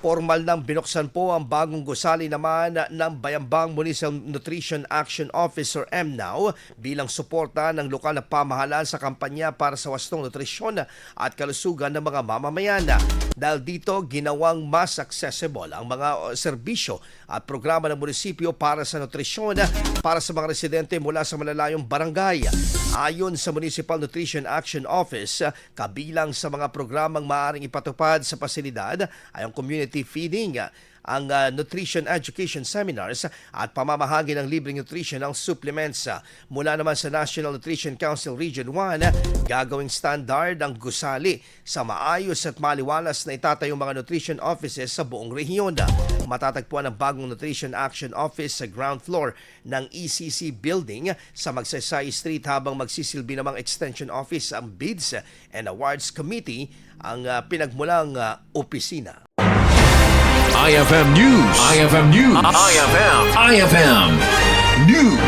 Pormal ng binuksan po ang Bagong Gusali naman ng Bayambang Municipal Nutrition Action Office or MNOW bilang suporta ng lokal na pamahalaan sa kampanya para sa wastong nutrisyon at kalusugan ng mga mamamayan. Dahil dito, ginawang mas accessible ang mga serbisyo at programa ng munisipyo para sa nutrisyon para sa mga residente mula sa malalayong barangay. Ayon sa Municipal Nutrition Action Office, kabilang sa mga programang maaaring ipatupad sa pasilidad ay ang community feeding, ang nutrition education seminars at pamamahagi ng libreng nutritional supplements. Mula naman sa National Nutrition Council Region 1, gagawing standard ang gusali sa maayos at maliwalas na itatayong mga nutrition offices sa buong rehiyon. Matatagpuan ang Bagong Nutrition Action Office sa ground floor ng ECC Building sa Magsaysay Street habang magsisilbi namang Extension Office ang Bids and Awards Committee ang pinagmulang opisina. IFM News. IFM News. IFM News.